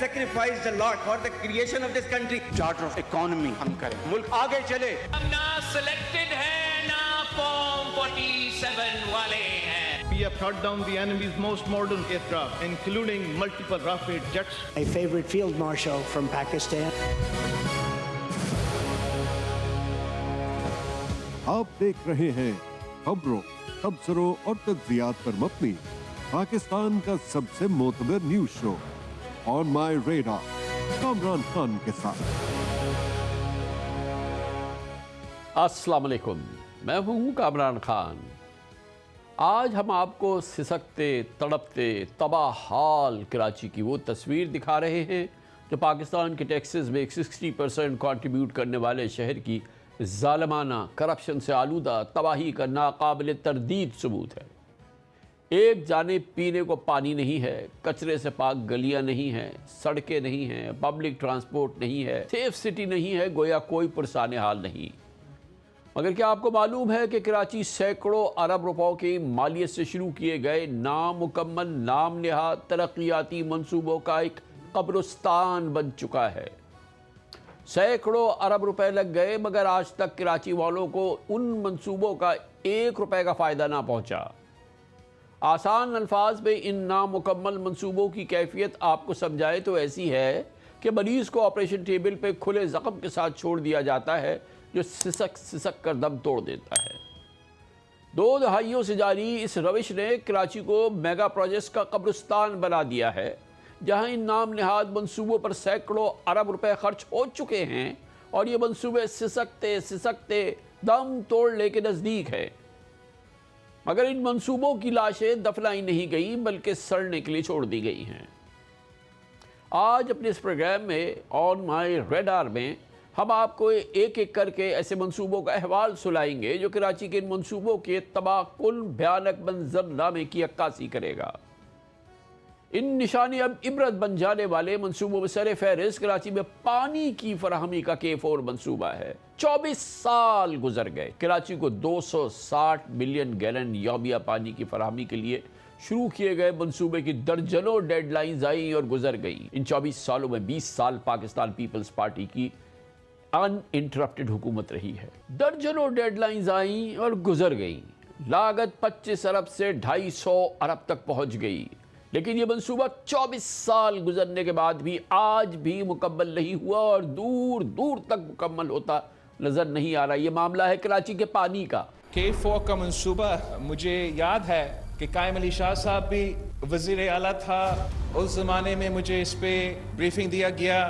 sacrificed a lot for the creation of this country. Charter of economy हम करें, मुल्क आगे चले। हम ना सिलेक्टेड है ना फॉर्म 47 वाले हैं। We have shot down the enemy's most modern aircraft, including multiple Rafale jets. My favorite field marshal from Pakistan. आप देख रहे हैं खबरों, तबसरों और तज्जियात पर मबनी पाकिस्तान का सबसे मोतबर news show on my radar Kamran Khan के साथ। अस्सलाम वालेकुम, मैं हूँ कामरान खान। आज हम आपको सिसकते, तड़पते, तबाहाल कराची की वो तस्वीर दिखा रहे हैं जो पाकिस्तान के टैक्सेस में 60% कंट्रीब्यूट करने वाले शहर की ज़ालिमाना, करप्शन से आलूदा तबाही का नाकाबिल तरदीद सबूत है। एक जाने पीने को पानी नहीं है, कचरे से पाक गलियां नहीं हैं, सड़कें नहीं हैं, पब्लिक ट्रांसपोर्ट नहीं है, सेफ सिटी नहीं है, गोया कोई पुरसाने हाल नहीं। मगर क्या आपको मालूम है कि कराची सैकड़ों अरब रुपयों की मालियत से शुरू किए गए नामुकम्मल, नाम नेहाद तरक्याती मंसूबों का एक कब्रिस्तान बन चुका है। सैकड़ों अरब रुपए लग गए मगर आज तक कराची वालों को उन मंसूबों का 1 रुपए का फ़ायदा ना पहुंचा। आसान अल्फाज में इन नामुकम्मल मंसूबों की कैफियत आपको समझाए तो ऐसी है कि मरीज़ को ऑपरेशन टेबल पे खुले ज़ख्म के साथ छोड़ दिया जाता है जो सिसक सिसक कर दम तोड़ देता है। 2 दहाइयों से जारी इस रविश ने कराची को मेगा प्रोजेक्ट्स का कब्रिस्तान बना दिया है, जहां इन नाम निहाद मंसूबों पर सैकड़ों अरब रुपए खर्च हो चुके हैं और ये मंसूबे सिसकते सिसकते दम तोड़ने के नज़दीक है। मगर इन मंसूबों की लाशें दफनाई नहीं गई बल्कि सड़ने के लिए छोड़ दी गई हैं। आज अपने इस प्रोग्राम में ऑन माई रेडार में हम आपको एक एक करके ऐसे मंसूबों का अहवाल सुनाएंगे जो कराची के इन मंसूबों के तबाहकुन भयानक मंजरनामे की अक्कासी करेगा। इन निशानी अब इबरत बन जाने वाले मंसूबों में सर फहरिस्त कराची में पानी की फराहमी का K4 मंसूबा है। 24 साल गुजर गए, कराची को 260 मिलियन गैलन यौमिया पानी की फराहमी के लिए शुरू किए गए मंसूबे की दर्जनों डेडलाइंस आई और गुजर गई। इन 24 सालों में 20 साल पाकिस्तान पीपल्स पार्टी की अनइंटरप्टेड हुकूमत रही है। दर्जनों डेडलाइंस आई और गुजर गई, लागत 25 अरब से 250 अरब तक पहुंच गई, लेकिन ये मंसूबा 24 साल गुजरने के बाद भी आज भी मुकम्मल नहीं हुआ और दूर दूर तक मुकम्मल होता नजर नहीं आ रहा। ये मामला है कराची के पानी का। K4 का मंसूबा, मुझे याद है कि कायम अली शाह साहब भी वज़ीर आला था, उस ज़माने में मुझे इस पे ब्रीफिंग दिया गया।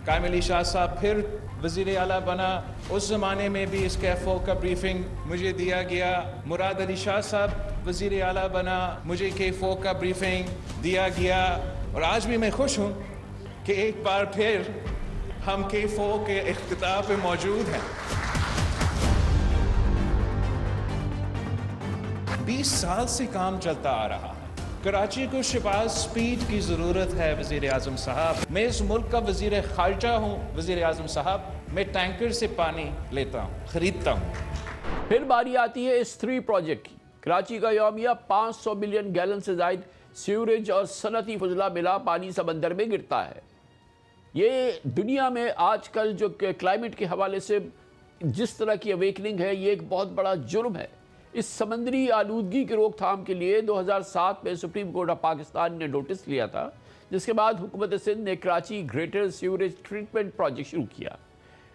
कायम अली शाह साहब फिर वज़ीर आला बना, उस ज़माने में भी इस K4 का ब्रीफिंग मुझे दिया गया। मुराद अली शाह साहब वज़ीर आला बना, मुझे K4 का ब्रीफिंग दिया गया और आज भी मैं खुश हूँ कि एक बार फिर हम K4 के इख्तिताम पे मौजूद हैं। 20 साल से काम चलता आ रहा है। कराची को शबाज स्पीड की ज़रूरत है वज़ीर आज़म साहब। मैं इस मुल्क का वज़ीर ख़ारजा हूँ वज़ीर आज़म साहब, मैं टैंकर से पानी लेता हूँ, ख़रीदता हूँ। फिर बारी आती है S3 प्रोजेक्ट की। कराची का यौमिया 500 मिलियन गैलन से ज़ायद सीवरेज और सनती फजला मिला पानी समंदर में गिरता है। ये दुनिया में आजकल जो क्लाइमेट के हवाले से जिस तरह की अवेकनिंग है, ये एक बहुत बड़ा जुर्म है। इस समंदरी आलूदगी की रोकथाम के लिए 2007 में सुप्रीम कोर्ट ऑफ पाकिस्तान ने नोटिस लिया था, जिसके बाद हुकूमत सिंध ने Karachi greater sewerage treatment project शुरू किया।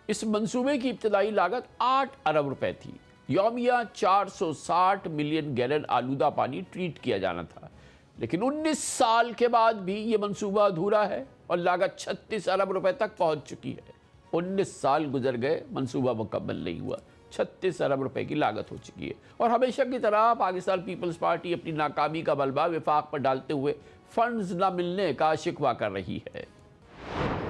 इस मंसूबे की इब्तदाई लागत 8 अरब रुपए थी। यौमिया 460 मिलियन गैलन आलूदा पानी ट्रीट किया जाना था, लेकिन 19 साल के बाद भी ये मंसूबा अधूरा है और लागत 36 अरब रुपए तक पहुंच चुकी है। 19 साल गुजर गए, मंसूबा मुकम्मल नहीं हुआ, 36 अरब रुपए की लागत हो चुकी है। और हमेशा की तरह पाकिस्तान पीपल्स पार्टी अपनी नाकामी का बलबा विफाक पर डालते हुए फंड्स न मिलने का शिकवा कर रही है।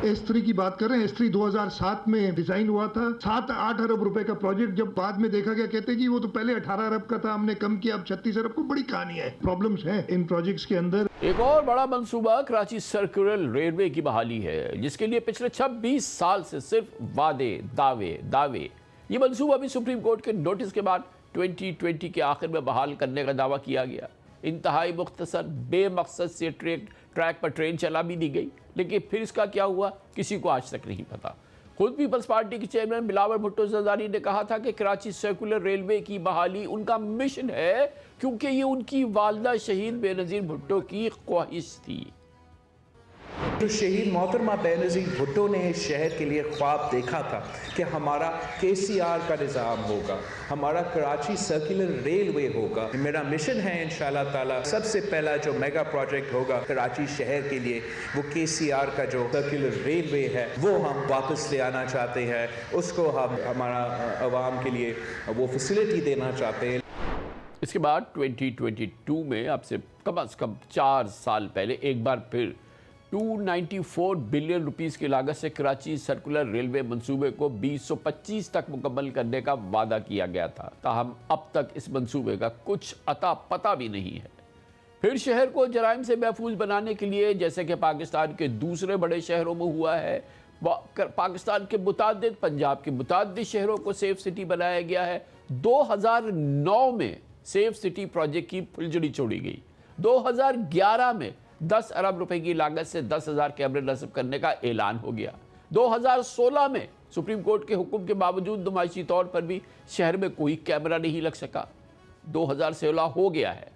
S3 की बात कर रहे हैं। S3 2007 में डिजाइन हुआ था, 7-8 अरब रुपए का प्रोजेक्ट। जब बाद में देखा गया, कहते कि वो तो पहले 18 अरब का था, हमने कम किया, अब 36 अरब को। बड़ी कहानी है, प्रॉब्लम्स हैं इन प्रोजेक्ट्स के अंदर। एक और बड़ा मंसूबा कराची सर्कुलर रेलवे की बहाली है, जिसके लिए पिछले 26 साल से सिर्फ वादे दावे। ये मंसूबा भी सुप्रीम कोर्ट के नोटिस के बाद 2020 के आखिर में बहाल करने का दावा किया गया। इंतहाई मुख्तसर बेमकसद से ट्रैक पर ट्रेन चला भी दी गई, लेकिन फिर इसका क्या हुआ किसी को आज तक नहीं पता। खुद पीपल्स पार्टी के चेयरमैन बिलावल भुट्टो जरदारी ने कहा था कि कराची सर्कुलर रेलवे की बहाली उनका मिशन है, क्योंकि ये उनकी वालदा शहीद बेनज़ीर भुट्टो की ख्वाहिश थी। जो शहीद मोहतरमा बेनज़ीर भुट्टो ने इस शहर के लिए ख्वाब देखा था कि हमारा KCR का निज़ाम होगा, हमारा कराची सर्कुलर रेलवे होगा। मेरा मिशन है इंशाल्लाह ताला सबसे पहला जो मेगा प्रोजेक्ट होगा कराची शहर के लिए, वो KCR का जो सर्कुलर रेलवे है वो हम वापस ले आना चाहते हैं। उसको हम हमारा अवाम के लिए वो फैसिलिटी देना चाहते हैं। इसके बाद 2022 में अब से कम 4 साल पहले एक बार फिर 294 बिलियन रुपीस की लागत से कराची सर्कुलर रेलवे मंसूबे को 2025 तक मुकम्मल करने का वादा किया गया था। ताहम अब तक इस मंसूबे का कुछ अता पता भी नहीं है। फिर शहर को जराइम से महफूज बनाने के लिए, जैसे कि पाकिस्तान के दूसरे बड़े शहरों में हुआ है, पाकिस्तान के मुतादिद पंजाब के मुतादिद शहरों को सेफ सिटी बनाया गया है। 2009 में सेफ सिटी प्रोजेक्ट की फुलझड़ी छोड़ी गई। 2011 में 10 अरब रुपए की लागत से 10,000 कैमरे नस्ब करने का ऐलान हो गया। 2016 में सुप्रीम कोर्ट के हुक्म के बावजूद नुमाइशी तौर पर भी शहर में कोई कैमरा नहीं लग सका। 2016 हो गया है,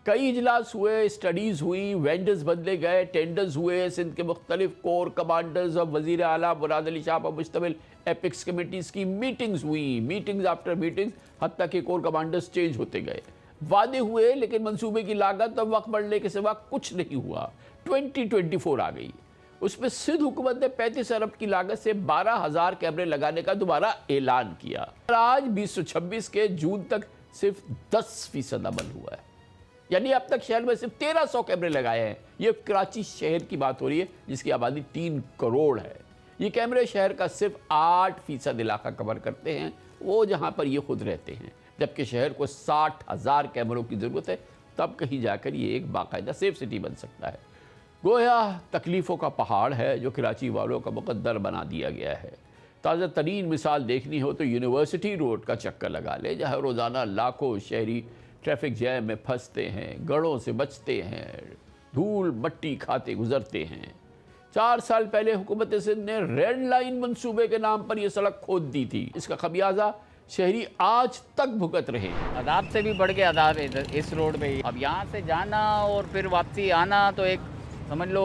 कई इजलास हुए, स्टडीज़ हुई, वेंडर्स बदले गए, टेंडर्स हुए, सिंध के मुख्तलिफ कोर कमांडर्स और वज़ीर आला मुराद अली शाह पर मुश्तमिल एपिक्स कमेटीज़ की मीटिंग्स हुई, मीटिंग्स आफ्टर मीटिंग्स, हत्ता कि कोर कमांडर्स चेंज होते गए। वादे हुए, लेकिन मंसूबे की लागत और वक्त बढ़ने के सिवा कुछ नहीं हुआ। 2024 आ गई, उसमें सिंध हुकूमत ने 35 अरब की लागत से 12,000 कैमरे लगाने का दोबारा ऐलान किया। आज 2026 के जून तक सिर्फ 10% अमल हुआ है, यानी अब तक शहर में सिर्फ 1300 कैमरे लगाए हैं। ये कराची शहर की बात हो रही है जिसकी आबादी 3 करोड़ है। ये कैमरे शहर का सिर्फ 8% इलाका कवर करते हैं, वो जहाँ पर ये खुद रहते हैं, जबकि शहर को 60,000 कैमरों की ज़रूरत है, तब कहीं जाकर ये एक बाकायदा सेफ सिटी बन सकता है। गोया तकलीफ़ों का पहाड़ है जो कराची वालों का मुकद्दर बना दिया गया है। ताज़ा तरीन मिसाल देखनी हो तो यूनिवर्सिटी रोड का चक्कर लगा ले, जहाँ रोज़ाना लाखों शहरी ट्रैफिक जैम में फंसते हैं, गड़ों से बचते हैं, धूल मट्टी खाते गुजरते हैं। 4 साल पहले हुकूमत सिंध ने रेड लाइन मंसूबे के नाम पर यह सड़क खोद दी थी। इसका खमियाजा शहरी आज तक भुगत रहे हैं। अदाब से भी बढ़ के अदाब है इस रोड पे। अब यहाँ से जाना और फिर वापसी आना तो एक समझ लो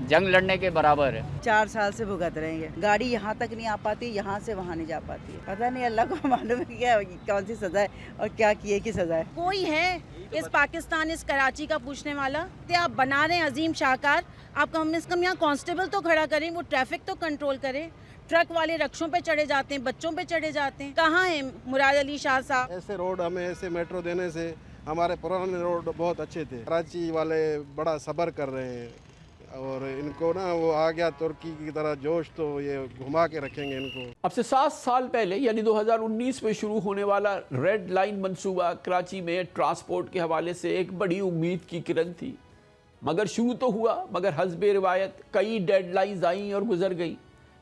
जंग लड़ने के बराबर है। 4 साल से भुगत रहेंगे, गाड़ी यहाँ तक नहीं आ पाती, यहाँ से वहाँ नहीं जा पाती है। पता नहीं अल्लाह को मालूम है क्या कौन सी सजा है और क्या किए की सजा है। कोई है इस पाकिस्तान इस कराची का पूछने वाला? तो आप बना रहे हैं अजीम शाहकार, आप कम से कम यहाँ कांस्टेबल तो खड़ा करें, वो ट्रैफिक तो कंट्रोल करें। ट्रक वाले रक्षों पे चढ़े जाते हैं, बच्चों पे चढ़े जाते हैं। कहाँ है मुराद अली शाह साहब? ऐसे रोड हमें ऐसे मेट्रो देने से हमारे पुराने रोड बहुत अच्छे थे। कराची वाले बड़ा सब्र कर रहे हैं और इनको ना वो आ गया तुर्की की तरह जोश, तो ये घुमा के रखेंगे इनको। अब से 7 साल पहले यानी 2019 में शुरू होने वाला रेड लाइन मंसूबा कराची में ट्रांसपोर्ट के हवाले से एक बड़ी उम्मीद की किरण थी। मगर शुरू तो हुआ, मगर हस्बे रिवायत कई डेडलाइंस आई और गुजर गई।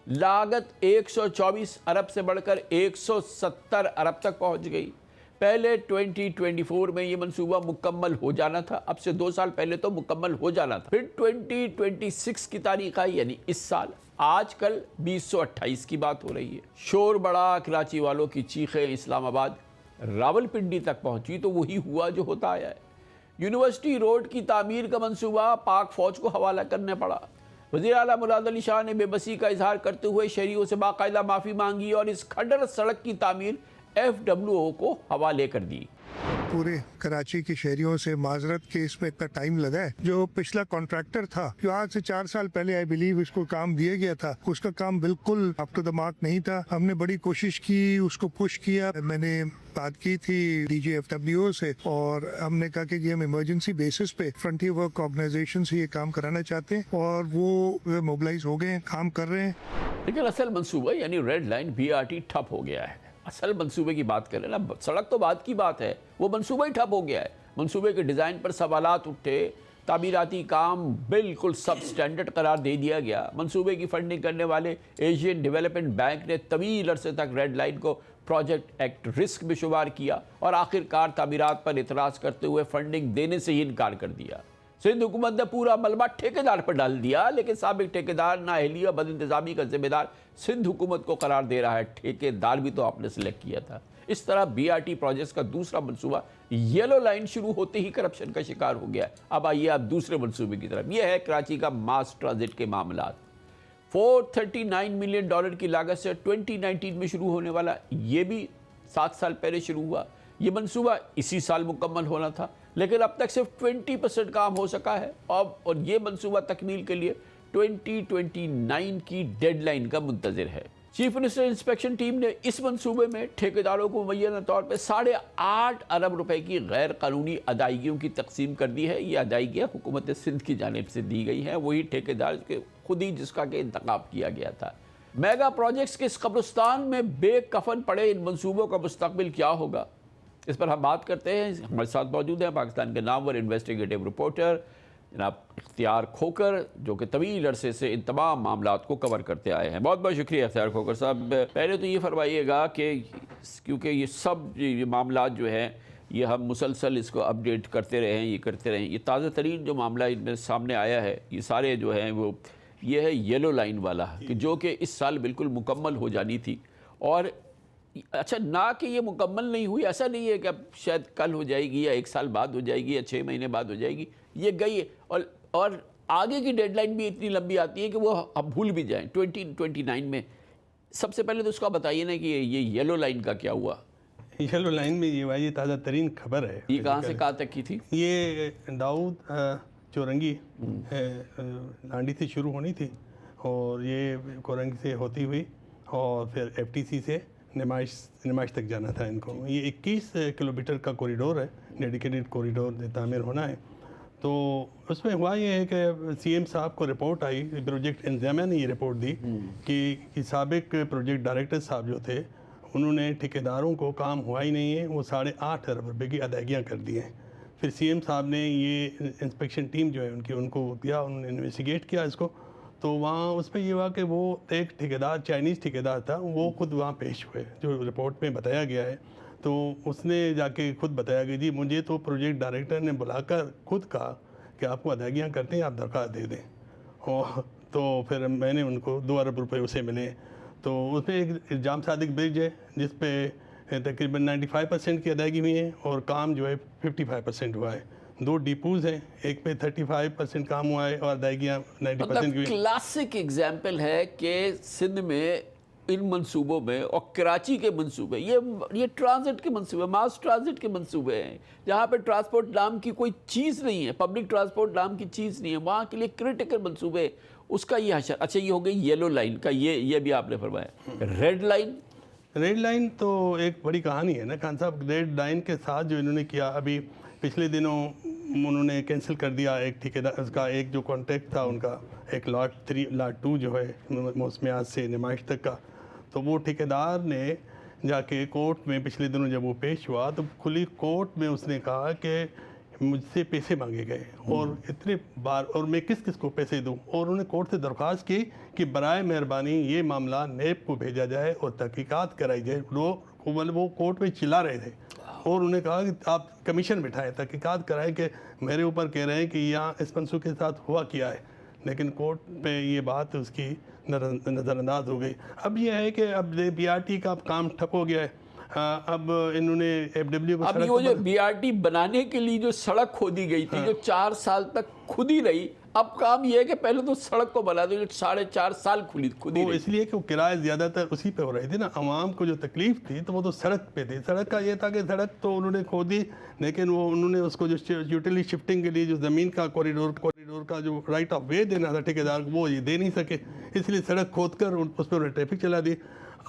लागत 124 अरब से बढ़कर 170 अरब तक पहुंच गई। पहले 2024 में ये मंसूबा मुकम्मल हो जाना था, अब से 2 साल पहले तो मुकम्मल हो जाना था। फिर 2026 की तारीख आई, यानी इस साल। आजकल 2028 की बात हो रही है। शोर बड़ा, कराची वालों की चीखें इस्लामाबाद रावलपिंडी तक पहुंची तो वही हुआ जो होता आया है। यूनिवर्सिटी रोड की तामीर का मंसूबा पाक फौज को हवाला करने पड़ा। वज़ीर आला मुराद अली शाह ने बेबसी का इजहार करते हुए शहरियों से बाकायदा माफ़ी मांगी और इस खंडर सड़क की तामीर FWO को हवाले कर दी। पूरे कराची के शहरियों से माजरत के इसमें इतना टाइम लगा है। जो पिछला कॉन्ट्रैक्टर था, जो आज से 4 साल पहले आई बिलीव इसको काम दिया गया था, उसका काम बिल्कुल अप टू द मार्क नहीं था। हमने बड़ी कोशिश की, उसको पुश किया। मैंने बात की थी DG FWO से और हमने कहा कि हम इमरजेंसी बेसिस पे फ्रंटियर वर्क ऑर्गेनाइजेशन से ये काम कराना चाहते हैं और वो मोबिलाइज हो गए, काम कर रहे हैं। लेकिन असल मंसूबा यानी रेड लाइन BRT ठप हो गया है। असल मंसूबे की बात करें ना, सड़क तो बात की बात है, वो मंसूबा ही ठप हो गया है। मंसूबे के डिज़ाइन पर सवालात उठे, तामीराती काम बिल्कुल सब स्टैंडर्ड करार दे दिया गया। मंसूबे की फंडिंग करने वाले एशियन डेवलपमेंट बैंक ने तवील अरसे तक रेड लाइन को प्रोजेक्ट एक्ट रिस्क में शुमार किया और आखिरकार तामीरात पर इतराज़ करते हुए फंडिंग देने से ही इनकार कर दिया। सिंध हुकूमत ने पूरा मलबा ठेकेदार पर डाल दिया, लेकिन साबिक ठेकेदार नाअहली और बदइंतजामी का जिम्मेदार सिंध हुकूमत को करार दे रहा है। ठेकेदार भी तो आपने सिलेक्ट किया था। इस तरह BRT प्रोजेक्ट्स का दूसरा मनसूबा येलो लाइन शुरू होते ही करप्शन का शिकार हो गया। अब आइए आप दूसरे मनसूबे की तरफ। यह है कराची का मास ट्रांजिट के मामला। $439 मिलियन की लागत से 2019 में शुरू होने वाला, ये भी 7 साल पहले शुरू हुआ। ये मनसूबा इसी साल मुकम्मल होना था, लेकिन अब तक सिर्फ 20% काम हो सका है और ये मनसूबा तकमील के लिए 2029 की डेडलाइन का मुंतज़िर है। चीफ मिनिस्टर इंस्पेक्शन टीम ने इस मंसूबे में ठेकेदारों को मुय्यना तौर पर 8.5 अरब रुपए की गैर कानूनी अदायगियों की तकसीम कर दी है। ये अदायगियाँ हुकूमत सिंध की जानिब से दी गई हैं, वही ठेकेदार के खुद ही जिसका के इंतखाब किया गया था। मेगा प्रोजेक्ट्स के इस कब्रिस्तान में बेकफन पड़े इन मंसूबों का मुस्तकबिल क्या होगा, इस पर हम बात करते हैं। हमारे साथ मौजूद हैं पाकिस्तान के नामवर इन्वेस्टिगेटिव रिपोर्टर जनाब इख्तियार खोकर, जो कि तवील अरसे से इन तमाम मामलात को कवर करते आए हैं। बहुत बहुत शुक्रिया इख्तियार खोकर साहब। पहले तो ये फरमाइएगा कि क्योंकि ये सब ये मामलात जो हैं ये हम मुसलसल इसको अपडेट करते रहें, ये करते रहें। ये ताज़ा तरीन जो मामला इनमें सामने आया है, ये सारे जो हैं वो ये है येलो लाइन वाला, कि जो कि इस साल बिल्कुल मुकम्मल हो जानी थी। और अच्छा, ना कि ये मुकम्मल नहीं हुई, ऐसा नहीं है कि अब शायद कल हो जाएगी या 1 साल बाद हो जाएगी या 6 महीने बाद हो जाएगी, ये गई है। और आगे की डेडलाइन भी इतनी लंबी आती है कि वो अब भूल भी जाएं 2029 में। सबसे पहले तो उसका बताइए ना कि ये येलो लाइन का क्या हुआ। येलो लाइन में ये भाई ताज़ा तरीन खबर है। ये कहाँ से कहाँ तक की थी? ये दाऊद चौरंगी लांडी से शुरू होनी थी और ये कोरंगी से होती हुई और फिर FTC से नुमाइश तक जाना था इनको। ये 21 किलोमीटर का कॉरिडोर है, डेडिकेटेड कॉरिडोर तामीर होना है। तो उसमें हुआ ये है कि CM साहब को रिपोर्ट आई, प्रोजेक्ट इंतजामिया ने ये रिपोर्ट दी कि साबिक प्रोजेक्ट डायरेक्टर साहब जो थे उन्होंने ठेकेदारों को काम हुआ ही नहीं है, वो 8.5 अरब रुपये की अदायगियाँ कर दी हैं। फिर CM साहब ने ये इंस्पेक्शन टीम जो है उनको दिया, उन्होंने इन्वेस्टिगेट किया इसको। तो वहाँ उस पर ये हुआ कि वो एक ठेकेदार, चाइनीज़ ठेकेदार था, वो खुद वहाँ पेश हुए, जो रिपोर्ट में बताया गया है। तो उसने जाके खुद बताया कि जी मुझे तो प्रोजेक्ट डायरेक्टर ने बुलाकर खुद कहा कि आपको अदायगियाँ करते हैं, आप दरख्वास्त दे दें। और तो फिर मैंने उनको 2 अरब रुपये उसे मिले। तो उसमें एक जाम सादिक ब्रिज है जिस पे तकरीबन 95% की अदायगी हुई है और काम जो है 55% हुआ है। 2 डिपोज हैं, एक पे 35% काम हुआ है और अदायगियाँ 90% की। क्लासिक एग्जाम्पल है कि सिंध में इन मंसूबों में और कराची के मंसूबे, ये ट्रांजिट के मंसूबे, मास ट्रांजिट के मंसूबे हैं, जहाँ पे ट्रांसपोर्ट नाम की कोई चीज़ नहीं है, पब्लिक ट्रांसपोर्ट नाम की चीज़ नहीं है, वहाँ के लिए क्रिटिकल मंसूबे, उसका ये हशर। अच्छा, ये हो गई येलो लाइन का, ये भी आपने फरमाया। रेड लाइन तो एक बड़ी कहानी है ना खान साहब। रेड लाइन के साथ जो इन्होंने किया, अभी पिछले दिनों उन्होंने कैंसिल कर दिया एक ठेकेदार, उसका एक जो कॉन्ट्रैक्ट था उनका, एक लॉट 3 लॉट 2 जो है मौसमियात से नुमाइश तक का। तो वो ठेकेदार ने जाके कोर्ट में पिछले दिनों जब वो पेश हुआ तो खुली कोर्ट में उसने कहा कि मुझसे पैसे मांगे गए और इतने बार, और मैं किस किस को पैसे दूं। और उन्होंने कोर्ट से दरख्वास्त की कि बराए मेहरबानी ये मामला नेब को भेजा जाए और तहकीकात कराई जाए। वो कोर्ट में चिल्ला रहे थे और उन्होंने कहा कि आप कमीशन बिठाएं, तहकीकात कराएं कि मेरे ऊपर कह रहे हैं कि यहाँ इस मंसूब के साथ हुआ क्या है। लेकिन कोर्ट पे ये बात उसकी नज़रअंदाज हो गई। अब यह है कि अब BRT का काम ठप हो गया है। अब इन्होंने FW को, अब ये जो BRT बनाने के लिए जो सड़क खोदी गई थी, जो 4 साल तक खुदी रही, अब काम ये है कि पहले तो सड़क को बना दो जो 4.5 साल खुदी रही। इसलिए कि वो किराए ज़्यादातर उसी पे हो रही थी ना, आवाम को जो तकलीफ थी तो वो तो सड़क पे थी। सड़क का ये था कि सड़क तो उन्होंने खोदी, लेकिन वो उन्होंने उसको जो यूटिलिटी शिफ्टिंग के लिए जो ज़मीन का कॉरिडोर का जो राइट ऑफ वे देना था ठेकेदार को, वो ये दे नहीं सके, इसलिए सड़क खोद कर उस पर ट्रैफिक चला दी।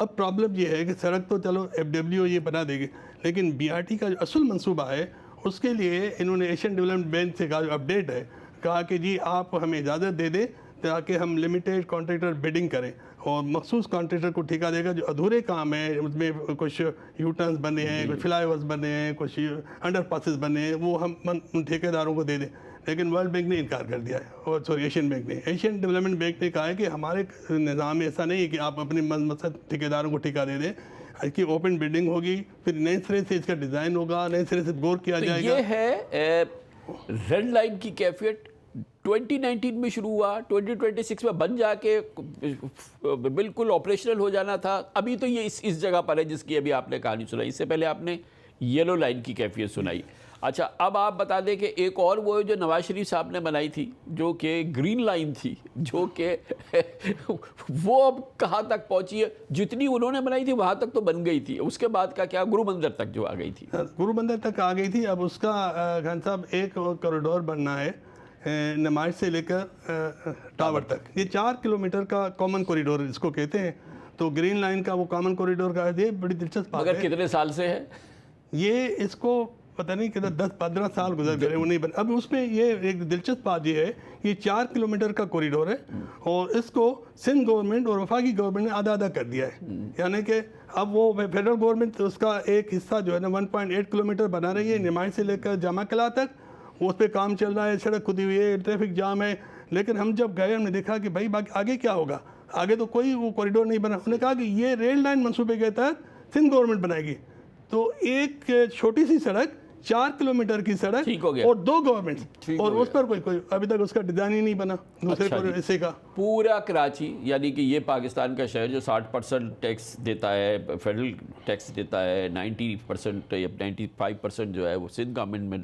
अब प्रॉब्लम ये है कि सड़क तो चलो FW ये बना देगी, लेकिन BRT का जो असल मंसूबा है उसके लिए इन्होंने एशियन डेवलपमेंट बैंक से का जो अपडेट है, कहा कि जी आप हमें इजाज़त दे दें ताकि हम लिमिटेड कॉन्ट्रैक्टर बिडिंग करें और मखसूस कॉन्ट्रैक्टर को ठेका देगा जो अधूरे काम है, उसमें कुछ यू टर्न्स बने हैं, कुछ फ्लाईओवर्स बने हैं, कुछ अंडर पासेस बने हैं, वो हम उन ठेकेदारों को दे दें। लेकिन वर्ल्ड बैंक ने इनकार कर दिया है, और सॉरी एशियन बैंक ने, एशियन डेवलपमेंट बैंक ने कहा है कि हमारे निज़ाम में ऐसा नहीं है कि आप अपने मकसद ठेकेदारों को ठेका दे दें। इसकी ओपन बिल्डिंग होगी, फिर नए सिरे से इसका डिज़ाइन होगा, नए सिरे से गौर किया जाएगा। ये है रेड लाइन की कैफियत 2019 में शुरू हुआ, 2026 में बन जाके बिल्कुल ऑपरेशनल हो जाना था। अभी तो ये इस जगह पर है जिसकी अभी आपने कहानी सुनाई। इससे पहले आपने येलो लाइन की कैफियत सुनाई। अच्छा, अब आप बता दें कि एक और वो है जो नवाज शरीफ साहब ने बनाई थी, जो कि ग्रीन लाइन थी, जो कि वो अब कहाँ तक पहुँची है? जितनी उन्होंने बनाई थी वहाँ तक तो बन गई थी, उसके बाद का क्या? गुरु मंदिर तक जो आ गई थी। गुरु मंदिर तक आ गई थी। अब उसका खान साहब एक कॉरिडोर बनना है नमाज से लेकर टावर तक। ये 4 किलोमीटर का कॉमन कॉरिडोर इसको कहते हैं। तो ग्रीन लाइन का वो कॉमन कॉरिडोर का ये बड़ी दिलचस्प बात है। मगर कितने साल से है ये? इसको पता नहीं कितना 10-15 साल गुजर गए वो नहीं बन। अब उसमें ये एक दिलचस्प बात ये है, ये 4 किलोमीटर का कॉरिडोर है और इसको सिंध गवर्नमेंट और वफाकी गवर्नमेंट ने आधा आधा कर दिया है। यानी कि अब वो फेडरल गवर्नमेंट उसका एक हिस्सा जो है ना 1.8 किलोमीटर बना रही है निमाज से लेकर जामा कला तक। उस पर काम चल रहा है, सड़क खुदी हुई है, ट्रैफिक जाम है। लेकिन हम जब गए हमने देखा कि भाई बाकी आगे क्या होगा, आगे तो कोई वो कॉरिडोर नहीं बना। उन्होंने कहा कि ये रेल लाइन मनसूबे के तहत सिंध गवर्नमेंट बनाएगी। तो एक छोटी सी सड़क 4 किलोमीटर की सड़क और 2 गवर्नमेंट और उस पर कोई अभी तक उसका डिजाइन ही नहीं बना दूसरे हिस्से का। पूरा कराची यानी कि ये पाकिस्तान का शहर जो 60% टैक्स देता है, फेडरल टैक्स देता है, 90% या 95% जो है वो सिंध गवर्नमेंट में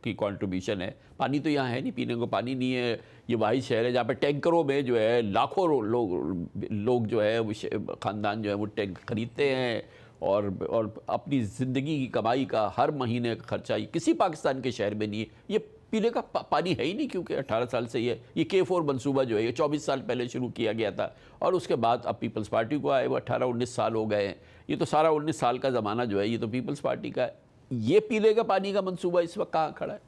की कंट्रीब्यूशन है। पानी तो यहाँ है नहीं, पीने को पानी नहीं है। ये वही शहर है जहाँ पे टैंकरों में जो है लाखों लोग जो है वो ख़ानदान जो है वो टैंक खरीदते हैं और अपनी ज़िंदगी की कमाई का हर महीने का खर्चा किसी पाकिस्तान के शहर में नहीं है। ये पीने का पानी है ही नहीं, क्योंकि 18 साल से ये K4 मनसूबा जो है ये 24 साल पहले शुरू किया गया था और उसके बाद अब पीपल्स पार्टी को आए वो 18-19 साल हो गए हैं। ये तो सारा 19 साल का ज़माना जो है ये तो पीपल्स पार्टी का है। ये पीने का पानी का मनसूबा इस वक्त कहाँ खड़ा है?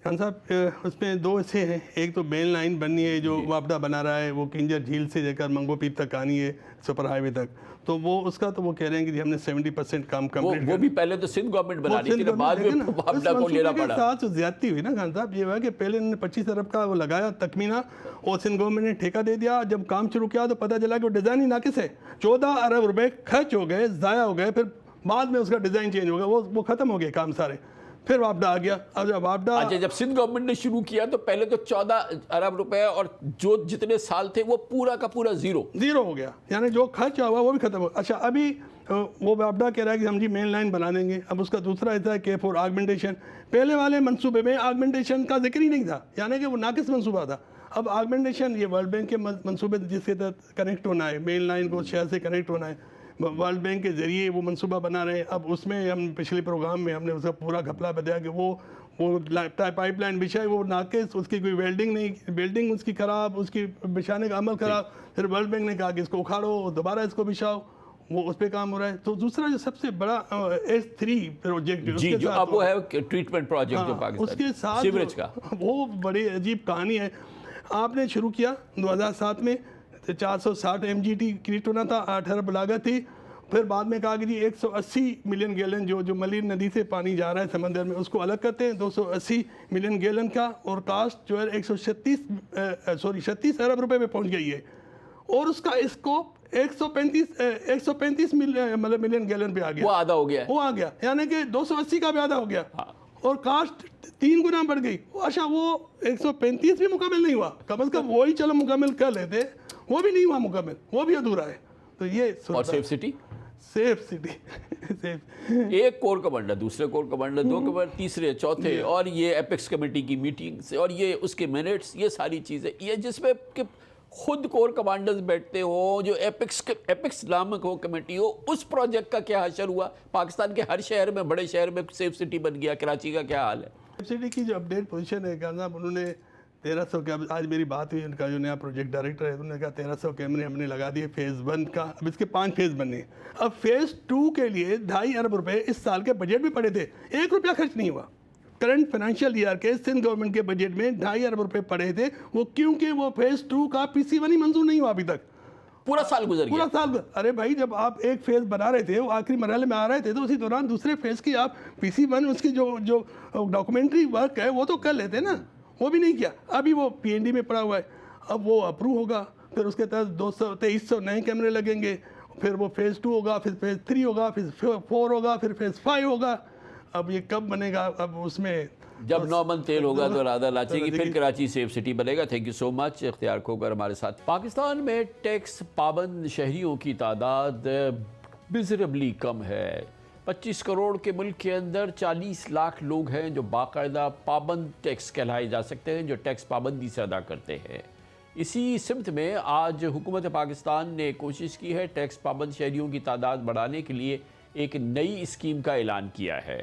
खान साहब उसमें 2 हिस्से हैं। एक तो मेन लाइन बननी है जो वापडा बना रहा है, वो किंजर झील से लेकर मंगो पीर तक आनी है सुपर हाईवे तक। तो वो उसका तो वो कह रहे हैं कि हमने 70% काम कंप्लीट। वो भी पहले तो सिंध गवर्नमेंट बना रही थी, बाद में वापडा को लेना पड़ा। साथ ज्यादती हुई ना खान साहब, ये हुआ कि पहले उन्होंने 25 अरब का वो लगाया तखमीना और सिंध गवर्नमेंट ने ठेका दे दिया। जब काम शुरू किया तो पता चला कि वो डिज़ाइन ही नाकिस है। 14 अरब रुपए खर्च हो गए, ज़ाया हो गए, फिर बाद में उसका डिज़ाइन चेंज हो गया, वो ख़त्म हो गए काम सारे। फिर वापडा आ गया। अब जब वापडा अच्छा, जब सिंध गवर्नमेंट ने शुरू किया तो पहले तो 14 अरब रुपए और जो जितने साल थे वो पूरा का पूरा जीरो हो गया, यानी जो खर्च हुआ वो भी खत्म हो। अच्छा, अभी वो वापडा कह रहा है कि हम जी मेन लाइन बना देंगे। अब उसका दूसरा हिस्सा है K4 आगमेंटेशन। पहले वाले मंसूबे में आगमेंटेशन का जिक्र ही नहीं था, यानी कि वो नाकिस मंसूबा था। अब आगमेंटेशन ये वर्ल्ड बैंक के मंसूबे जिसके तहत कनेक्ट होना है, मेन लाइन को शहर से कनेक्ट होना है, वर्ल्ड बैंक के ज़रिए वो मंसूबा बना रहे हैं। अब उसमें हम पिछले प्रोग्राम में हमने उसका पूरा घपला बताया कि वो पाइपलाइन बिछाई, वो नाकिस, उसकी कोई वेल्डिंग नहीं, बिल्डिंग उसकी ख़राब, उसकी बिछाने का अमल ख़राब। फिर वर्ल्ड बैंक ने कहा कि इसको उखाड़ो, दोबारा इसको बिछाओ, वो उस पर काम हो रहा है। तो दूसरा जो सबसे बड़ा S3 प्रोजेक्ट जी, जो अब वो है ट्रीटमेंट प्रोजेक्ट जो पाकिस्तान उसके साथ सीवरेज का, वो बड़ी अजीब कहानी है। आपने शुरू किया 2007 में, 460 MGT क्रिएट होना था, 8 अरब लागत थी। फिर बाद में कहा कि जी 180 मिलियन गैलन जो मलिर नदी से पानी जा रहा है समंदर में उसको अलग करते हैं, 280 मिलियन गैलन का, और कास्ट जो है 36 अरब रुपए में पहुंच गई है। और उसका स्कोप 135 मिलियन गैलन पे आ गया, वो आधा हो गया, वो आ गया, यानी कि 280 का भी आधा हो गया। और कास्ट 3 गुना बढ़ गई। अच्छा, वो 135 भी मुकम्मल नहीं हुआ, कम से कम वो ही चलो मुकम्मल कर लेते, वो भी नहीं हुआ मुकम्मल, वो भी अधूरा है। तो ये और सेफ सिटी एक कोर कमांडर, दूसरे कोर कमांडर, 2 कमांडर, तीसरे, चौथे, और ये एपेक्स कमेटी की मीटिंग से और ये उसके मिनट्स, ये सारी चीज़ें, ये जिसमें कि खुद कोर कमांडर्स बैठते हो, जो एपेक्स नामक हो कमेटी हो, उस प्रोजेक्ट का क्या हशर हुआ? पाकिस्तान के हर शहर में, बड़े शहर में सेफ सिटी बन गया, कराची का क्या हाल है? सेफ सिटी की जो अपडेट पोजीशन है कहना, उन्होंने 1300 के, आज मेरी बात हुई उनका जो नया प्रोजेक्ट डायरेक्टर है, उन्होंने कहा 1300 कैमरे हमने लगा दिए फेज़ 1 का। अब इसके 5 फेज़ बनने। अब फेज़ 2 के लिए 2.5 अरब रुपए इस साल के बजट में पड़े थे, 1 रुपया खर्च नहीं हुआ। करंट फाइनेंशियल ईयर के सिंध गवर्नमेंट के बजट में 2.5 अरब रुपए पड़े थे, वो क्योंकि वो फेज़ 2 का PC1 ही मंजूर नहीं हुआ अभी तक। पूरा साल गुजर गया, पूरा साल। अरे भाई, जब आप एक फेज़ बना रहे थे, वो आखिरी मरहले में आ रहे थे, तो उसी दौरान दूसरे फेज़ की आप PC1 उसकी जो डॉक्यूमेंट्री वर्क है वो तो कर लेते ना, वो भी नहीं किया। अभी वो PND में पड़ा हुआ है, अब वो अप्रूव होगा, फिर उसके तहत 2300 नए कैमरे लगेंगे फिर वो फेज़ 2 होगा, फिर फेज़ 3 होगा, फिर 4 होगा, फिर फेज़ 5 होगा। अब ये कब बनेगा? अब उसमें जब नौमन तेल होगा तो राधा लाची की फिर कराची सेफ सिटी बनेगा। थैंक यू सो मच इख्तियार खोकर हमारे साथ। पाकिस्तान में टैक्स पाबंद शहरियों की तादाद मिज़रेबली कम है। 25 करोड़ के मुल्क के अंदर 40 लाख लोग हैं जो बाकायदा पाबंद टैक्स कहलाए जा सकते हैं, जो टैक्स पाबंदी से अदा करते हैं। इसी सिमत में आज हुकूमत पाकिस्तान ने कोशिश की है टैक्स पाबंद शहरियों की तादाद बढ़ाने के लिए एक नई स्कीम का ऐलान किया है।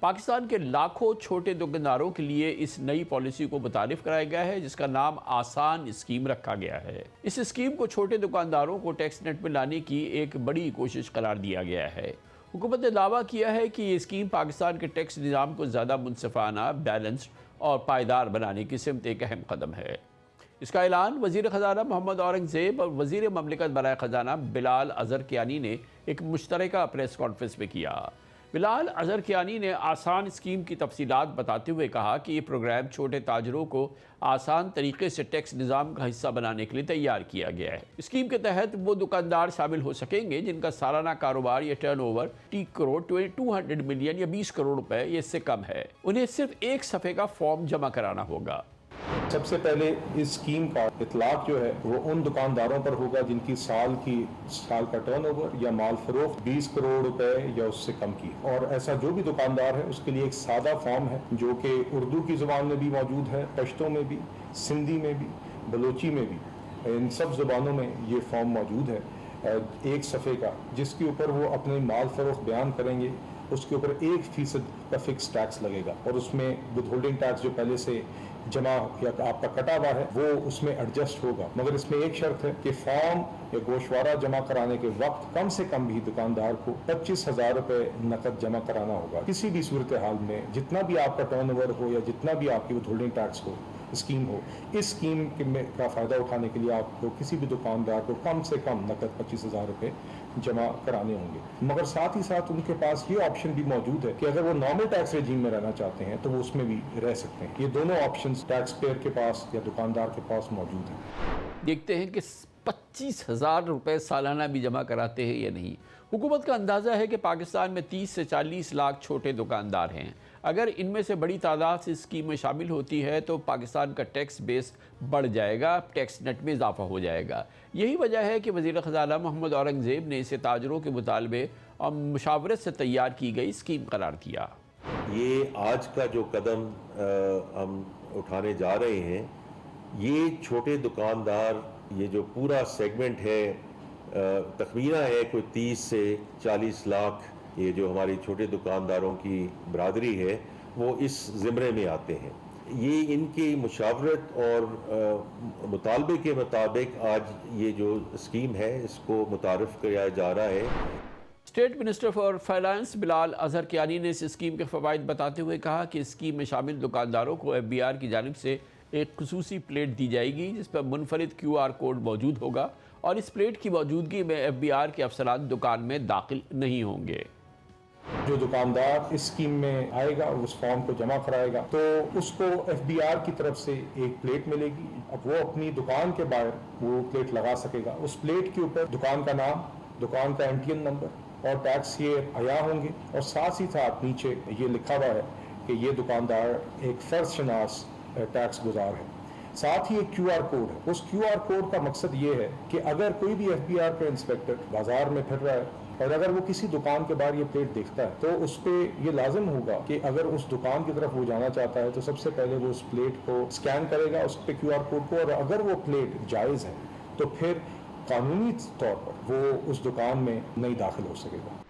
पाकिस्तान के लाखों छोटे दुकानदारों के लिए इस नई पॉलिसी को मुतारिफ कराया गया है, जिसका नाम आसान स्कीम रखा गया है। इस स्कीम को छोटे दुकानदारों को टैक्स नेट में लाने की एक बड़ी कोशिश करार दिया गया है। हुकूमत ने दावा किया है कि ये स्कीम पाकिस्तान के टैक्स निज़ाम को ज़्यादा मुनसिफाना, बैलेंस्ड और पायदार बनाने की सिमत एक अहम कदम है। इसका ऐलान वज़ीर ख़ज़ाना मोहम्मद औरंगज़ेब और वज़ीर ममलिकत बराए ख़ज़ाना बिलाल अज़रकियानी ने एक मुश्तरका प्रेस कॉन्फ्रेंस में किया। बिलाल अज़रकियानी ने आसान स्कीम की तफसीलात बताते हुए कहा कि ये प्रोग्राम छोटे ताजरों को आसान तरीके से टैक्स निज़ाम का हिस्सा बनाने के लिए तैयार किया गया है। स्कीम के तहत वो दुकानदार शामिल हो सकेंगे जिनका सालाना कारोबार या टर्नओवर 30 करोड़ 200 मिलियन या 20 करोड़ रुपए ये इससे कम है। उन्हें सिर्फ एक सफ़े का फॉर्म जमा कराना होगा। सबसे पहले इस स्कीम का इतलाक जो है वो उन दुकानदारों पर होगा जिनकी साल का टर्नओवर या माल फरोख्त 20 करोड़ रुपए या उससे कम की। और ऐसा जो भी दुकानदार है उसके लिए एक सादा फॉर्म है जो कि उर्दू की ज़ुबान में भी मौजूद है, पश्तो में भी, सिंधी में भी, बलोची में भी, इन सब ज़ुबानों में ये फॉर्म मौजूद है एक सफ़े का, जिसके ऊपर वो अपने माल फरोख्त बयान करेंगे। उसके ऊपर 1% का फिक्स टैक्स लगेगा और उसमें विद होल्डिंग टैक्स जो पहले से जमा या आपका कटा हुआ है वो उसमें एडजस्ट होगा। मगर इसमें एक शर्त है कि फॉर्म या गोशवारा जमा कराने के वक्त कम से कम भी दुकानदार को 25,000 रुपए नकद जमा कराना होगा। किसी भी सूरत हाल में जितना भी आपका टर्नओवर हो या जितना भी आपकी विद होल्डिंग टैक्स हो स्कीम हो, इस स्कीम का फ़ायदा उठाने के लिए आपको किसी भी दुकानदार को कम से कम नकद 25,000 रुपए जमा कराने होंगे। मगर साथ ही साथ उनके पास ये ऑप्शन भी मौजूद है कि अगर वो नॉर्मल टैक्स रेजीम में रहना चाहते हैं तो वो उसमें भी रह सकते हैं। ये दोनों ऑप्शंस टैक्स पेयर के पास या दुकानदार के पास मौजूद हैं। देखते हैं कि 25,000 रुपये सालाना भी जमा कराते हैं या नहीं। हुकूमत का अंदाज़ा है कि पाकिस्तान में 30 से 40 लाख छोटे दुकानदार हैं। अगर इनमें से बड़ी तादाद इस स्कीम में शामिल होती है तो पाकिस्तान का टैक्स बेस बढ़ जाएगा, टैक्स नेट में इजाफा हो जाएगा। यही वजह है कि वज़ीर ख़ज़ाना मोहम्मद औरंगज़ेब ने इसे ताजरों के मुतालबे और मुशावरत से तैयार की गई स्कीम करार दिया। ये आज का जो कदम हम उठाने जा रहे हैं, ये छोटे दुकानदार, ये जो पूरा सेगमेंट है, तखमीना है कोई 30 से 40 लाख, ये जो हमारी छोटे दुकानदारों की बरादरी है वो इस ज़िम्रे में आते हैं। ये इनकी मुशावरत और मुतालबे के मुताबिक आज ये जो स्कीम है इसको मुतारफ़ किया जा रहा है। State minister for finance Bilal Azhar Kiyani ने इस स्कीम के फ़वाइद बताते हुए कहा कि स्कीम में शामिल दुकानदारों को FBR की जानिब से एक खुसूसी प्लेट दी जाएगी जिस पर मुनफरिद QR कोड मौजूद होगा और इस प्लेट की मौजूदगी में FBR के अफसरान दुकान में दाखिल नहीं होंगे। जो दुकानदार इस स्कीम में आएगा और उस फॉर्म को जमा कराएगा तो उसको FBR की तरफ से एक प्लेट मिलेगी। अब वो अपनी दुकान के बाहर वो प्लेट लगा सकेगा। उस प्लेट के ऊपर दुकान का नाम, दुकान का एंटीएन नंबर और टैक्स ये आया होंगे और साथ ही साथ नीचे ये लिखा हुआ है कि ये दुकानदार एक फर्ज शनास टैक्स गुजार है। साथ ही एक QR कोड है। उस QR कोड का मकसद ये है कि अगर कोई भी FBR का इंस्पेक्टर बाजार में फिर रहा है और अगर वो किसी दुकान के बाहर ये प्लेट देखता है तो उस पर ये लाजिम होगा कि अगर उस दुकान की तरफ वो जाना चाहता है तो सबसे पहले वो उस प्लेट को स्कैन करेगा, उस पर QR कोड को, और अगर वो प्लेट जायज़ है तो फिर कानूनी तौर पर वो उस दुकान में नहीं दाखिल हो सकेगा।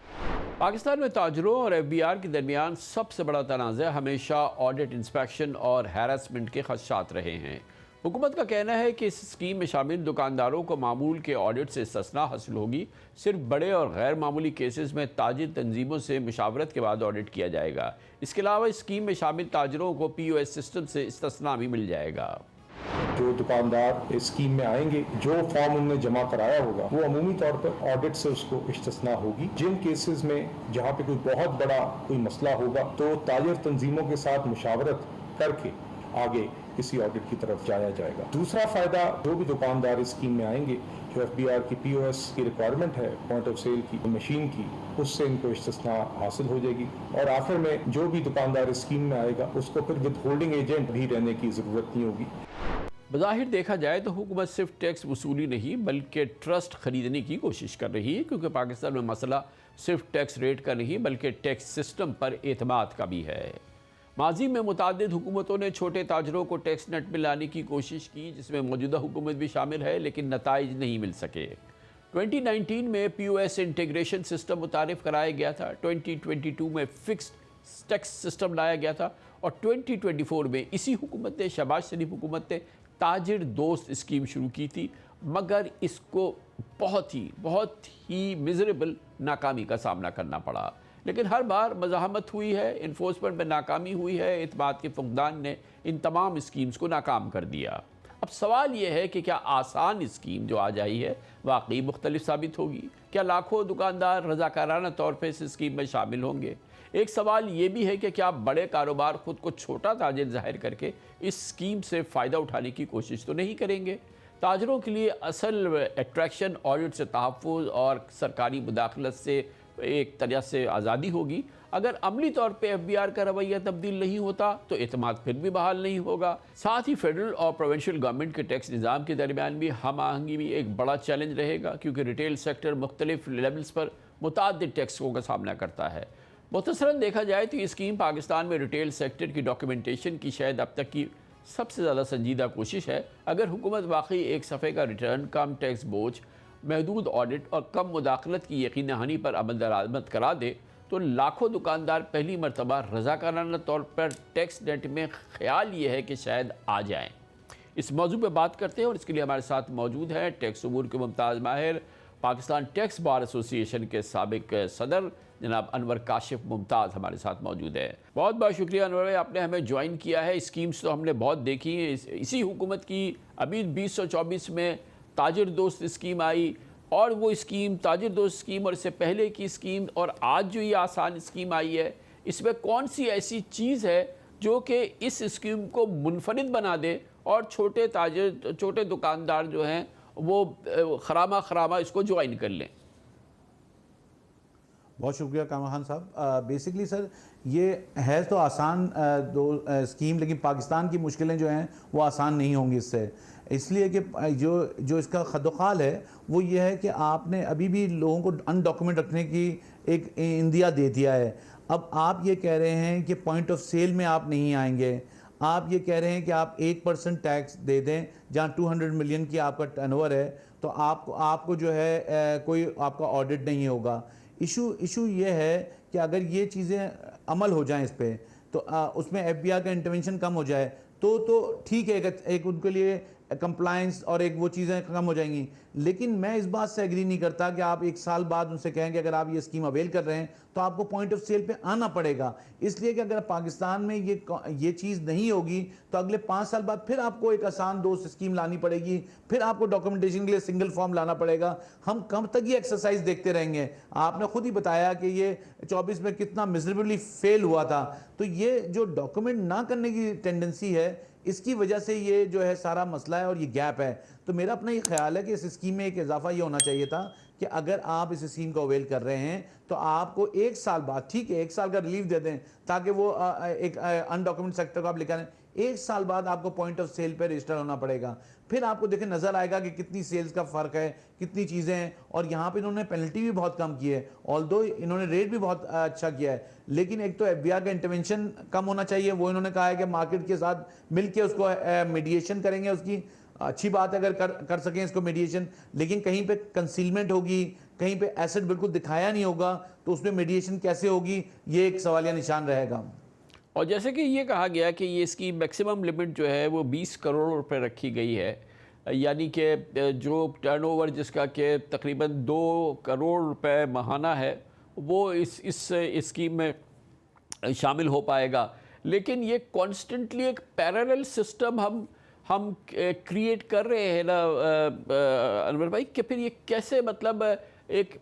पाकिस्तान में ताजरों और FBR के दरमियान सबसे बड़ा तनाज़ा हमेशा ऑडिट, इंस्पेक्शन और हैरेसमेंट के खदशात रहे हैं। हुकूमत का कहना है कि इस स्कीम में शामिल दुकानदारों को मामूल के ऑडिट से इस्तिस्ना हासिल होगी। सिर्फ बड़े और गैर मामूली केसेस में ताजिर तंजीमों से मुशावरत के बाद ऑडिट किया जाएगा। इसके अलावा इस स्कीम में शामिल ताजरों को POS सिस्टम से इस्तिस्ना भी मिल जाएगा। जो दुकानदार इस स्कीम में आएंगे, जो फॉर्म उन्होंने जमा कराया होगा वो अमूमी तौर पर ऑडिट से उसको इस्तिस्ना होगी। जिन केसेस में जहाँ पे कोई बहुत बड़ा कोई मसला होगा तो ताजिर तंजीमों के साथ मुशावरत करके आगे किसी ऑडिट की तरफ जाया जाएगा। दूसरा फायदा, जो भी दुकानदार इस स्कीम में आएंगे, जो FBR की POS की रिक्वायरमेंट है, पॉइंट ऑफ सेल की मशीन की, उससे इनको इस्तिस्ना हासिल हो जाएगी। और आखिर में जो भी दुकानदार इस स्कीम में आएगा उसको फिर विद होल्डिंग एजेंट भी रहने की ज़रूरत नहीं होगी। बज़ाहिर देखा जाए तो हुकूमत सिर्फ टैक्स वसूली नहीं बल्कि ट्रस्ट खरीदने की कोशिश कर रही है, क्योंकि पाकिस्तान में मसला सिर्फ टैक्स रेट का नहीं बल्कि टैक्स सिस्टम पर एतमाद का भी है। माजी में मुतादिद हुकूमतों ने छोटे ताजरों को टैक्स नेट में लाने की कोशिश की, जिसमें मौजूदा हुकूमत भी शामिल है, लेकिन नताइज नहीं मिल सके। 2019 में POS इंटीग्रेशन सिस्टम मुतारिफ कराया गया था, 2022 में फिक्स्ड टैक्स सिस्टम लाया गया था और 2024 में इसी हुकूमत ने, शहबाज शरीफ हुकूमत ने ताजिर दोस्त स्कीम शुरू की थी, मगर इसको बहुत ही मिजरेबल नाकामी का सामना करना पड़ा। लेकिन हर बार मज़ाहमत हुई है, इन्फोर्समेंट में नाकामी हुई है, एतमाद के फुकदान ने इन तमाम स्कीम्स को नाकाम कर दिया। अब सवाल ये है कि क्या आसान स्कीम जो आज आई है वाकई मुख्तलिफ साबित होगी? क्या लाखों दुकानदार रज़ाकाराना तौर पर इस स्कीम में शामिल होंगे? एक सवाल ये भी है कि क्या बड़े कारोबार ख़ुद को छोटा ताजिर जाहिर करके इस स्कीम से फ़ायदा उठाने की कोशिश तो नहीं करेंगे? ताजरों के लिए असल अट्रैक्शन ऑडिट से तहफ़्फ़ुज़ और सरकारी मुदाखलत से एक तरह से आज़ादी होगी। अगर अमली तौर पे FBR का रवैया तब्दील नहीं होता तो एतमाद फिर भी बहाल नहीं होगा। साथ ही फेडरल और प्रोविंशियल गवर्नमेंट के टैक्स निज़ाम के दरमियान भी हम आहंगी भी एक बड़ा चैलेंज रहेगा, क्योंकि रिटेल सेक्टर मुख्तलिफ लेवल्स पर मुतअद्दिद टैक्सों का सामना करता है। मुख्तसरन देखा जाए तो ये स्कीम पाकिस्तान में रिटेल सेक्टर की डॉक्यूमेंटेशन की शायद अब तक की सबसे ज़्यादा संजीदा कोशिश है। अगर हुकूमत वाकई एक सफ़े का रिटर्न, कम टैक्स बोझ, महदूद ऑडिट और कम मुदाखलत की यकीन दहानी पर अमल दरामद करा दे तो लाखों दुकानदार पहली मरतबा रज़ाकाराना तौर पर टैक्स नेट में ख्याल ये है कि शायद आ जाएँ। इस मौजू पर बात करते हैं और इसके लिए हमारे साथ मौजूद हैं टैक्स उमूर के मुमताज़ माहिर, पाकिस्तान टैक्स बार एसोसिएशन के साबिक सदर जनाब अनवर काशिफ मुमताज़ हमारे साथ मौजूद है। बहुत बहुत शुक्रिया अनवर भाई, आपने हमें ज्वाइन किया है। स्कीम्स तो हमने बहुत देखी हैं, इसी हुकूमत की अभी 2024 में ताजिर दोस्त स्कीम आई और वो स्कीम ताजिर दोस्त स्कीम और इससे पहले की स्कीम और आज जो ये आसान स्कीम आई है, इसमें कौन सी ऐसी चीज़ है जो कि इस स्कीम को मुनफरिद बना दे और छोटे ताजिर, छोटे दुकानदार जो हैं वो खरामा इसको ज्वाइन कर लें? बहुत शुक्रिया कामरान खान साहब। बेसिकली सर ये है तो आसान स्कीम, लेकिन पाकिस्तान की मुश्किलें जो हैं वो आसान नहीं होंगी इससे, इसलिए कि जो इसका खदोखाल है वो ये है कि आपने अभी भी लोगों को अनडॉक्यूमेंट रखने की एक इंदिया दे दिया है। अब आप ये कह रहे हैं कि पॉइंट ऑफ सेल में आप नहीं आएंगे, आप ये कह रहे हैं कि आप 1% टैक्स दे दें जहाँ 200 मिलियन की आपका टर्नओवर है तो आपको जो है कोई आपका ऑडिट नहीं होगा। इशू ये है कि अगर ये चीज़ें अमल हो जाएं इस पर तो उसमें FBR का इंटरवेंशन कम हो जाए तो ठीक है, एक उनके लिए कंप्लायंस और एक वो चीज़ें कम हो जाएंगी। लेकिन मैं इस बात से एग्री नहीं करता कि आप 1 साल बाद उनसे कहेंगे अगर आप ये स्कीम अवेल कर रहे हैं तो आपको पॉइंट ऑफ सेल पे आना पड़ेगा, इसलिए कि अगर पाकिस्तान में ये चीज़ नहीं होगी तो अगले 5 साल बाद फिर आपको एक आसान दोस्त स्कीम लानी पड़ेगी, फिर आपको डॉक्यूमेंटेशन के लिए सिंगल फॉर्म लाना पड़ेगा। हम कब तक ये एक्सरसाइज देखते रहेंगे? आपने खुद ही बताया कि ये 24 में कितना मिजरेबली फेल हुआ था। तो ये जो डॉक्यूमेंट ना करने की टेंडेंसी है, इसकी वजह से ये जो है सारा मसला है और ये गैप है। तो मेरा अपना ये ख्याल है कि इस स्कीम में एक इजाफा ये होना चाहिए था कि अगर आप इस स्कीम को अवेल कर रहे हैं तो आपको 1 साल बाद, ठीक है 1 साल का रिलीफ दे दें ताकि वो एक अनडॉक्यूमेंट सेक्टर को आप लिखा दें, 1 साल बाद आपको पॉइंट ऑफ सेल पर रजिस्टर होना पड़ेगा। फिर आपको देखें नज़र आएगा कि कितनी सेल्स का फ़र्क है, कितनी चीज़ें हैं। और यहाँ पे इन्होंने पेनल्टी भी बहुत कम की है, ऑल्दो इन्होंने रेट भी बहुत अच्छा किया है, लेकिन एक तो FBR का इंटरवेंशन कम होना चाहिए। वो इन्होंने कहा है कि मार्केट के साथ मिलकर उसको मीडिएशन करेंगे, उसकी अच्छी बात है अगर कर सकें इसको मीडिएशन, लेकिन कहीं पे कंसीलमेंट होगी, कहीं पे एसेट बिल्कुल दिखाया नहीं होगा तो उसमें मीडिएशन कैसे होगी, ये एक सवालिया निशान रहेगा। और जैसे कि ये कहा गया कि ये इसकी मैक्सिमम लिमिट जो है वो 20 करोड़ रुपए रखी गई है, यानी कि जो टर्नओवर जिसका कि तकरीबन 2 करोड़ रुपए माहाना है वो इस स्कीम में शामिल हो पाएगा। लेकिन ये कॉन्स्टेंटली एक पैरेलल सिस्टम हम क्रिएट कर रहे हैं ना अनवर भाई, कि फिर ये कैसे मतलब एक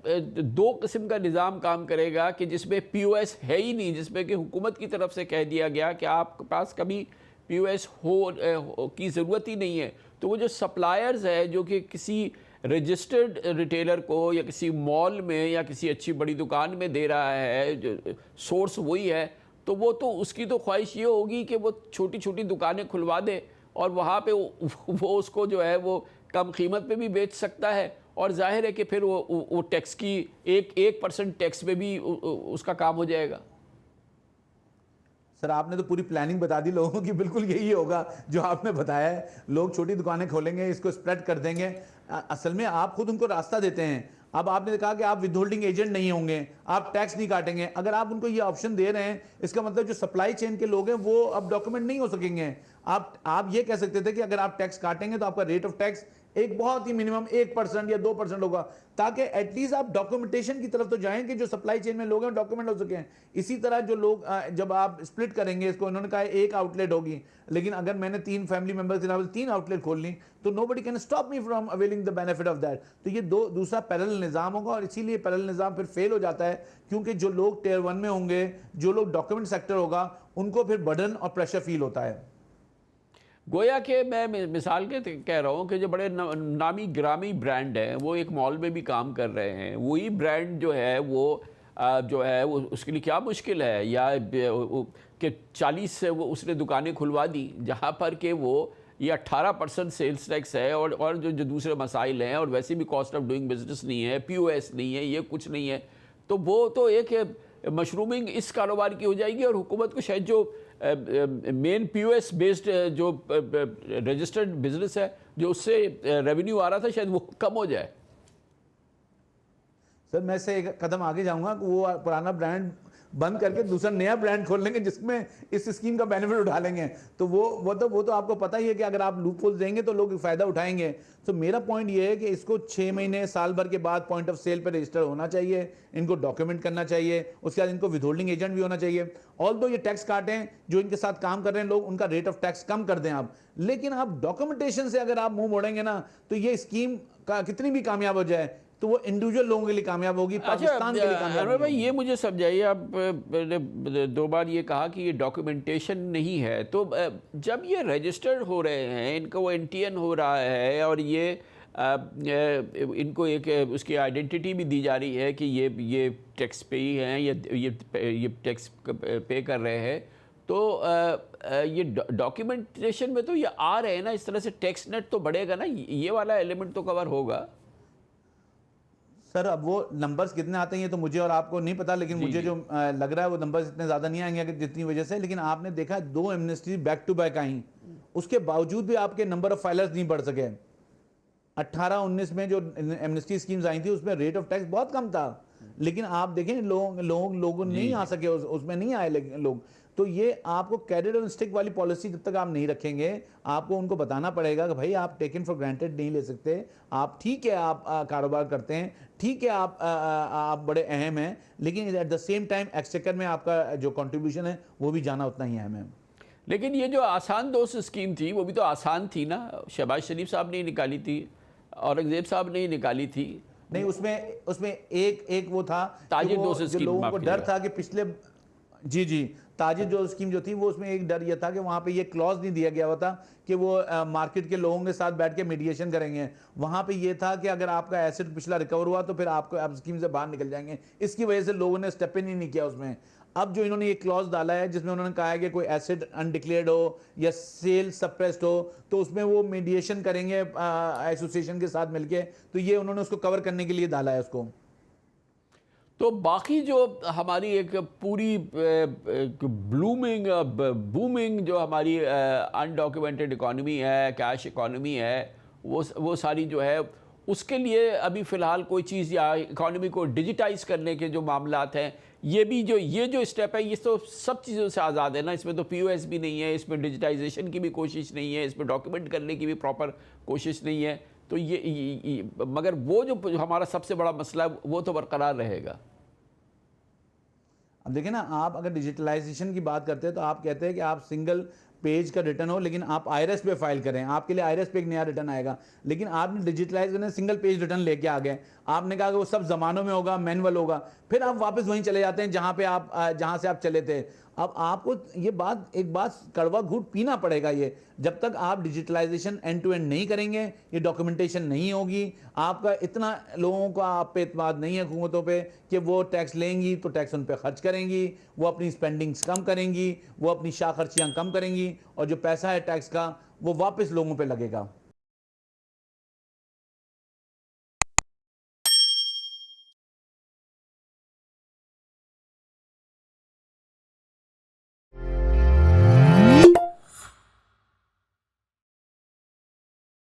2 किस्म का निज़ाम काम करेगा कि जिसमें POS है ही नहीं, जिसमें कि हुकूमत की तरफ से कह दिया गया कि आपके पास कभी POS की ज़रूरत ही नहीं है। तो वो जो सप्लायर्स है जो कि किसी रजिस्टर्ड रिटेलर को या किसी मॉल में या किसी अच्छी बड़ी दुकान में दे रहा है, जो सोर्स वही है, तो वो तो उसकी तो ख्वाहिश ये होगी कि वो छोटी छोटी दुकानें खुलवा दे और वहाँ पे वो उसको जो है वो कम कीमत पे भी बेच सकता है और जाहिर है कि फिर वो टैक्स की 1% टैक्स पे भी उसका काम हो जाएगा। सर आपने तो पूरी प्लानिंग बता दी लोगों की, बिल्कुल यही होगा जो आपने बताया है। लोग छोटी दुकानें खोलेंगे, इसको स्प्रेड कर देंगे। असल में आप खुद उनको रास्ता देते हैं। अब आपने कहा कि आप विदहोल्डिंग एजेंट नहीं होंगे, आप टैक्स नहीं काटेंगे। अगर आप उनको ये ऑप्शन दे रहे हैं, इसका मतलब जो सप्लाई चेन के लोग हैं वो अब डॉक्यूमेंट नहीं हो सकेंगे। आप ये कह सकते थे कि अगर आप टैक्स काटेंगे तो आपका रेट ऑफ टैक्स एक बहुत ही मिनिमम 1% या 2% होगा, ताकि एटलीस्ट आप डॉक्यूमेंटेशन की तरफ तो जाएं कि जो सप्लाई चेन में लोग हैं डॉक्यूमेंट हो सकें। इसी तरह जो लोग जब आप स्प्लिट करेंगे इसको, इन्होंने कहा एक आउटलेट होगी, लेकिन अगर मैंने 3 फैमिली मेंबर्स के अलावा 3 आउटलेट खोल ली तो nobody can stop me from availing the benefit of that. तो ये दूसरा पैरेलल निज़ाम होगा और इसीलिए पैरेलल निज़ाम फिर फेल हो जाता है, क्योंकि जो लोग टियर 1 में होंगे, जो लोग डॉक्यूमेंट सेक्टर होगा, उनको फिर बर्डन और प्रेशर फील होता है। गोया कि मैं मिसाल के कह रहा हूँ कि जो बड़े नामी ग्रामी ब्रांड हैं वो एक मॉल में भी काम कर रहे हैं, वही ब्रांड जो है वो उसके लिए क्या मुश्किल है या कि 40 से वो उसने दुकानें खुलवा दी जहाँ पर कि वो ये 18% सेल्स टैक्स है और जो दूसरे मसाइल हैं और वैसे भी कॉस्ट ऑफ डूइंग बिजनेस नहीं है, POS नहीं है, ये कुछ नहीं है, तो वो तो एक मशरूमिंग इस कारोबार की हो जाएगी और हुकूमत को शायद जो मेन POS बेस्ड जो रजिस्टर्ड बिजनेस है जो उससे रेवेन्यू आ रहा था शायद वो कम हो जाए। सर मैं से एक कदम आगे जाऊंगा कि वो पुराना ब्रांड बंद करके दूसरा नया ब्रांड खोल लेंगे जिसमें इस स्कीम का बेनिफिट उठा लेंगे। तो वो तो आपको पता ही है कि अगर आप लूप होल्स देंगे तो लोग फ़ायदा उठाएंगे। तो मेरा पॉइंट ये है कि इसको 6 महीने साल भर के बाद पॉइंट ऑफ सेल पर रजिस्टर होना चाहिए, इनको डॉक्यूमेंट करना चाहिए, उसके बाद इनको विदहोल्डिंग एजेंट भी होना चाहिए। ऑल्दो ये टैक्स काटें, जो इनके साथ काम कर रहे हैं लोग, उनका रेट ऑफ टैक्स कम कर दें आप, लेकिन आप डॉक्यूमेंटेशन से अगर आप मुंह मोड़ेंगे ना तो ये स्कीम कितनी भी कामयाब हो जाए तो वो इंडिविजुअल लोगों के लिए कामयाब होगी, पाकिस्तान के लिए कामयाब होगी। भाई ये मुझे समझाइए, आप 2 बार ये कहा कि ये डॉक्यूमेंटेशन नहीं है, तो जब ये रजिस्टर्ड हो रहे हैं, इनका वो NTN हो रहा है और ये इनको एक उसकी आइडेंटिटी भी दी जा रही है कि ये टैक्स पे ही हैं, ये टैक्स पे कर रहे हैं, तो ये डॉक्यूमेंटेशन में तो ये आ रहे हैं ना, इस तरह से टैक्स नेट तो बढ़ेगा ना, ये वाला एलिमेंट तो कवर होगा। सर अब वो नंबर्स कितने आते हैं ये तो मुझे और आपको नहीं पता, लेकिन मुझे जो लग रहा है वो नंबर्स इतने ज़्यादा नहीं आएंगे जितनी वजह से। लेकिन आपने देखा 2 एमनेस्टी बैक टू बैक आई, उसके बावजूद भी आपके नंबर ऑफ फाइलर्स नहीं बढ़ सके। 18-19 में जो एमनेस्टी स्कीम्स आई थी उसमें रेट ऑफ टैक्स बहुत कम था, लेकिन आप देखें लोग नहीं आ सके, उसमें नहीं आए लोग। तो ये आपको कैरेट और स्टिक वाली पॉलिसी जब तक आप नहीं रखेंगे, आपको उनको बताना पड़ेगा कि भाई आप टेकन फॉर ग्रांटेड नहीं ले सकते। आप ठीक है, आप कारोबार करते हैं, ठीक है, आप बड़े अहम हैं, लेकिन at the same time exchequer में आपका जो कंट्रीब्यूशन है वो भी जाना उतना ही अहम है। लेकिन ये जो आसान दोस्त स्कीम थी वो भी तो आसान थी ना, शहबाज शरीफ साहब ने निकाली थी, औरंगजेब साहब ने निकाली थी। नहीं, उसमें एक वो था ताजिर दोस्त स्कीम, लोगों को डर था कि पिछले जी ताजिर जो स्कीम जो थी वो उसमें एक डर ये था कि वहाँ पे ये क्लॉज नहीं दिया गया हुआ था कि वो मार्केट के लोगों के साथ बैठ के मीडिएशन करेंगे। वहाँ पे ये था कि अगर आपका एसेट पिछला रिकवर हुआ तो फिर आप स्कीम से बाहर निकल जाएंगे। इसकी वजह से लोगों ने स्टेप इन ही नहीं किया उसमें। अब जो इन्होंने ये क्लॉज डाला है जिसमें उन्होंने कहा है कि कोई एसेट अनडिक्लेयर्ड हो या सेल सप्रेस्ड हो तो उसमें वो मीडिएशन करेंगे एसोसिएशन के साथ मिलके, तो ये उन्होंने उसको कवर करने के लिए डाला है उसको। तो बाकी जो हमारी एक पूरी बूमिंग जो हमारी अनडॉक्यूमेंटेड इकॉनमी है, कैश इकॉनमी है, वो सारी जो है उसके लिए अभी फ़िलहाल कोई चीज़ या इकॉनमी को डिजिटाइज़ करने के जो मामलात हैं, ये जो स्टेप है ये तो सब चीज़ों से आज़ाद है ना। इसमें तो POS भी नहीं है, इसमें डिजिटाइजेशन की भी कोशिश नहीं है, इसमें डॉक्यूमेंट करने की भी प्रॉपर कोशिश नहीं है। तो ये मगर वो जो हमारा सबसे बड़ा मसला है वो तो बरकरार रहेगा। अब देखिए ना, आप अगर डिजिटलाइजेशन की बात करते हैं तो आप कहते हैं कि आप सिंगल पेज का रिटर्न हो, लेकिन आप IRS पे फाइल करें, आपके लिए IRS पे एक नया रिटर्न आएगा। लेकिन आपने डिजिटलाइज करने सिंगल पेज रिटर्न लेके आ गए, आपने कहा कि वो सब ज़मानों में होगा, मैनुअल होगा, फिर आप वापस वहीं चले जाते हैं जहाँ से आप चले थे। अब आपको एक बात कड़वा घूंट पीना पड़ेगा। ये जब तक आप डिजिटलाइजेशन एंड टू एंड नहीं करेंगे, ये डॉक्यूमेंटेशन नहीं होगी, आपका इतना लोगों का आप पे एतमाद नहीं है हुकूमतों पे कि वो टैक्स लेंगी तो टैक्स उन पे खर्च करेंगी, वो अपनी स्पेंडिंग्स कम करेंगी, वो अपनी शाह खर्चियाँ कम करेंगी, और जो पैसा है टैक्स का वो वापस लोगों पे लगेगा।